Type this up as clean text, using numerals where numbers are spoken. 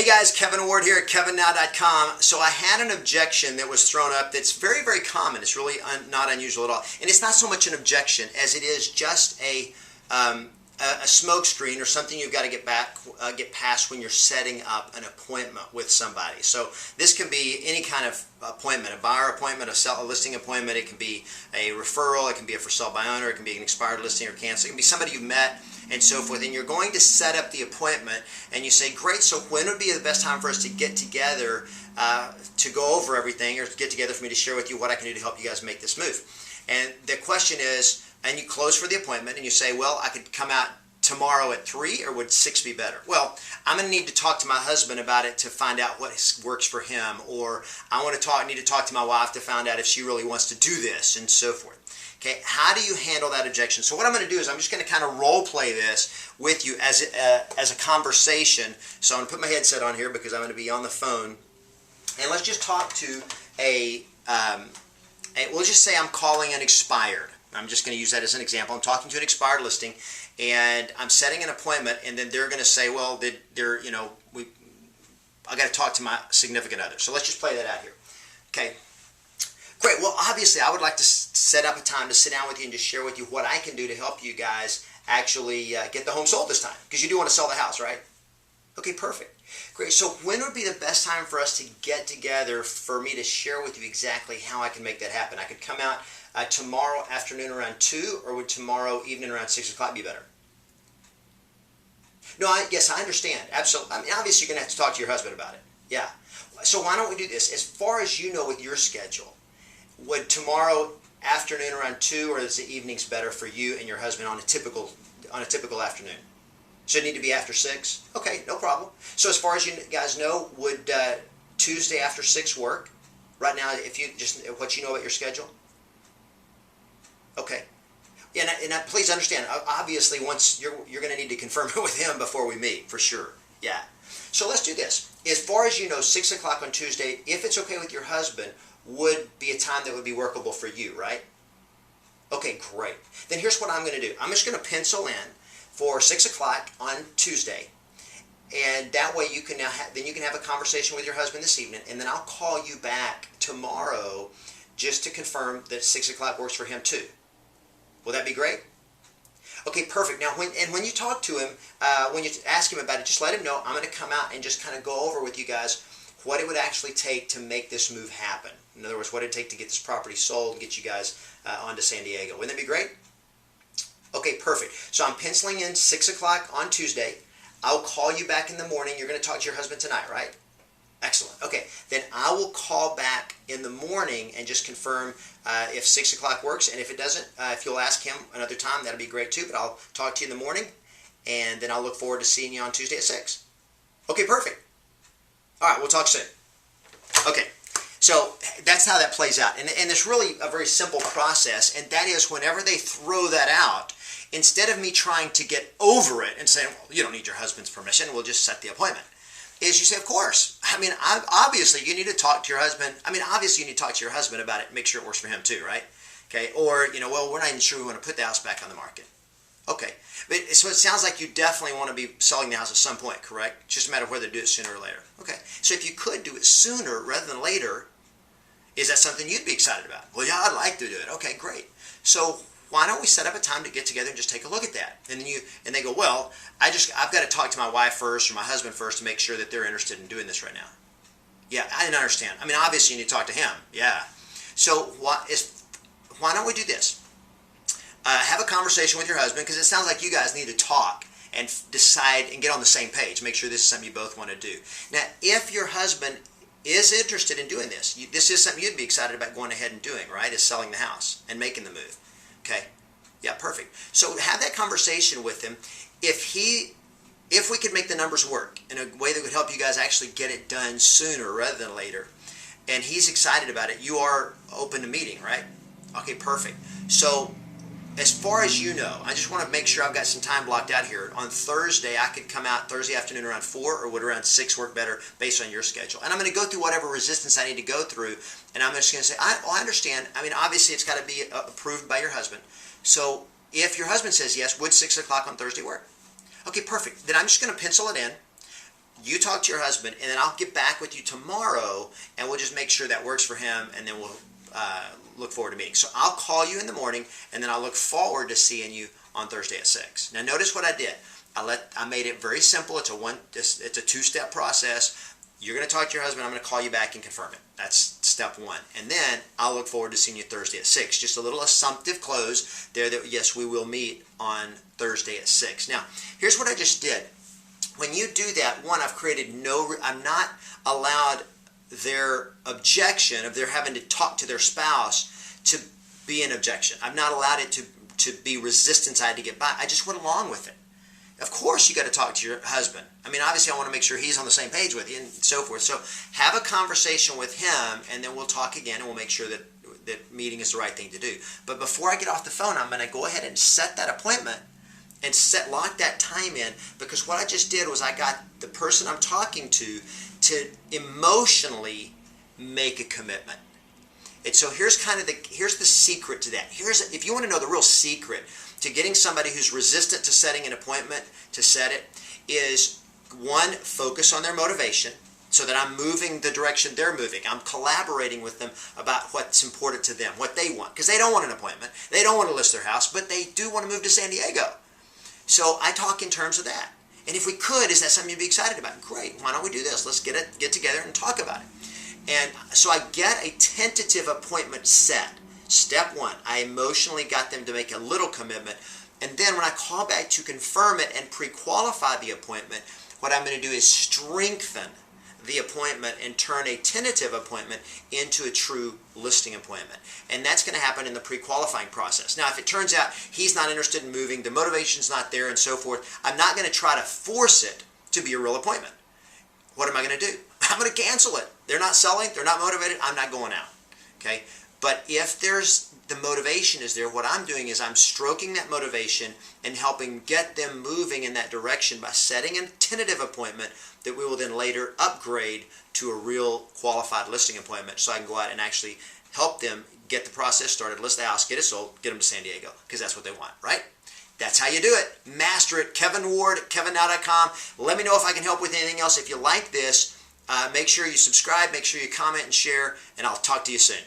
Hey guys, Kevin Ward here at kevinnow.com. So I had an objection that was thrown up that's very, very common. It's really not unusual at all. And it's not so much an objection as it is just a smoke screen or something you've got to get past when you're setting up an appointment with somebody. So this can be any kind of appointment, a buyer appointment, a listing appointment. It can be a referral. It can be a for sale by owner. It can be an expired listing or cancel. It can be somebody you've met and so forth. And you're going to set up the appointment and you say, great, so when would be the best time for us to get together to go over everything, or to get together for me to share with you what I can do to help you guys make this move? And the question is, and you close for the appointment and you say, well, I could come out tomorrow at 3, or would 6 be better? Well, I'm going to need to talk to my husband about it to find out what works for him, or I need to talk to my wife to find out if she really wants to do this, and so forth. Okay, how do you handle that objection? So what I'm going to do is I'm just going to kind of role play this with you as a conversation. So I'm going to put my headset on here because I'm going to be on the phone, and let's just talk to we'll just say I'm calling an expired. I'm just going to use that as an example. I'm talking to an expired listing, and I'm setting an appointment, and then they're going to say, well, I got to talk to my significant other. So let's just play that out here. Okay. Great. Well, obviously, I would like to set up a time to sit down with you and just share with you what I can do to help you guys actually get the home sold this time, because you do want to sell the house, right? Okay, perfect. Great. So when would be the best time for us to get together for me to share with you exactly how I can make that happen? I could come out tomorrow afternoon around 2, or would tomorrow evening around 6 o'clock be better? No, yes, I understand. Absolutely. I mean, obviously, you're going to have to talk to your husband about it. Yeah. So why don't we do this? As far as you know with your schedule, would tomorrow afternoon around 2, or is the evenings better for you and your husband on a typical afternoon? Should it need to be after 6? Okay, no problem. So as far as you guys know, would Tuesday after 6 work? Right now, if you just what you know about your schedule? Okay. And please understand, obviously, once you're going to need to confirm it with him before we meet, for sure. Yeah. So let's do this. As far as you know, 6 o'clock on Tuesday, if it's okay with your husband, would be a time that would be workable for you, right? Okay, great. Then here's what I'm going to do. I'm just going to pencil in for 6 o'clock on Tuesday, and that way you can now then you can have a conversation with your husband this evening, and then I'll call you back tomorrow just to confirm that 6 o'clock works for him too. Will that be great? Okay, perfect. Now, when you talk to him, when you ask him about it, just let him know I'm going to come out and just kind of go over with you guys what it would actually take to make this move happen. In other words, what it would take to get this property sold and get you guys onto San Diego. Wouldn't that be great? Okay, perfect. So I'm penciling in 6 o'clock on Tuesday. I'll call you back in the morning. You're going to talk to your husband tonight, right? Excellent. Okay, then I will call back in the morning and just confirm if 6 o'clock works. And if it doesn't, if you'll ask him another time, that'll be great too. But I'll talk to you in the morning, and then I'll look forward to seeing you on Tuesday at 6. Okay, perfect. All right, we'll talk soon. Okay, so that's how that plays out. And it's really a very simple process, and that is whenever they throw that out, instead of me trying to get over it and saying, well, you don't need your husband's permission, we'll just set the appointment, is you say, of course. I mean, obviously, you need to talk to your husband. I mean, obviously, you need to talk to your husband about it, make sure it works for him too, right? Okay, or, well, we're not even sure we want to put the house back on the market. Okay, but so it sounds like you definitely want to be selling the house at some point, correct? It's just a matter of whether to do it sooner or later. Okay, so if you could do it sooner rather than later, is that something you'd be excited about? Well, yeah, I'd like to do it. Okay, great. So why don't we set up a time to get together and just take a look at that? And then they go, well, I've got to talk to my wife first or my husband first to make sure that they're interested in doing this right now. Yeah, I didn't understand. I mean, obviously you need to talk to him. Yeah. So why don't we do this? Have a conversation with your husband, because it sounds like you guys need to talk and decide and get on the same page. Make sure this is something you both want to do. Now, if your husband is interested in doing this, this is something you'd be excited about going ahead and doing, right? Is selling the house and making the move. Okay? Yeah, perfect. So have that conversation with him. If we could make the numbers work in a way that would help you guys actually get it done sooner rather than later, and he's excited about it, you are open to meeting, right? Okay, perfect. So as far as you know, I just want to make sure I've got some time blocked out here. On Thursday, I could come out Thursday afternoon around 4, or would around 6 work better based on your schedule? And I'm going to go through whatever resistance I need to go through, and I'm just going to say, I understand. I mean, obviously, it's got to be approved by your husband. So if your husband says yes, would 6 o'clock on Thursday work? Okay, perfect. Then I'm just going to pencil it in. you talk to your husband, and then I'll get back with you tomorrow, and we'll just make sure that works for him, and then we'll look forward to meeting. So I'll call you in the morning, and then I'll look forward to seeing you on Thursday at 6. Now notice what I did. I made it very simple. It's a two-step process. You're going to talk to your husband. I'm going to call you back and confirm it. That's step one. And then I'll look forward to seeing you Thursday at 6. Just a little assumptive close there that, yes, we will meet on Thursday at 6. Now, here's what I just did. When you do that, one, I'm not allowed their objection of their having to talk to their spouse to be an objection. I've not allowed it to be resistance I had to get by. I just went along with it. Of course you got to talk to your husband. I mean, obviously I want to make sure he's on the same page with you and so forth. So have a conversation with him, and then we'll talk again, and we'll make sure that meeting is the right thing to do. But before I get off the phone, I'm going to go ahead and set that appointment and lock that time in, because what I just did was I got the person I'm talking to emotionally make a commitment. And so here's the secret to that. If you want to know the real secret to getting somebody who's resistant to setting an appointment to set it, is one, focus on their motivation so that I'm moving the direction they're moving. I'm collaborating with them about what's important to them, what they want, because they don't want an appointment. They don't want to list their house, but they do want to move to San Diego. So I talk in terms of that. And if we could, is that something you'd be excited about? Great. Why don't we do this? Let's get together and talk about it. And so I get a tentative appointment set. Step one, I emotionally got them to make a little commitment. And then when I call back to confirm it and pre-qualify the appointment, what I'm going to do is strengthen the appointment and turn a tentative appointment into a true listing appointment. And that's going to happen in the pre-qualifying process. Now, if it turns out he's not interested in moving, the motivation's not there and so forth, I'm not going to try to force it to be a real appointment. What am I going to do? I'm going to cancel it. They're not selling, they're not motivated, I'm not going out. Okay? But if the motivation is there, what I'm doing is I'm stroking that motivation and helping get them moving in that direction by setting a tentative appointment that we will then later upgrade to a real qualified listing appointment, so I can go out and actually help them get the process started, list the house, get it sold, get them to San Diego, because that's what they want, right? That's how you do it. Master it. Kevin Ward at kevinnow.com. Let me know if I can help with anything else. If you like this, make sure you subscribe, make sure you comment and share, and I'll talk to you soon.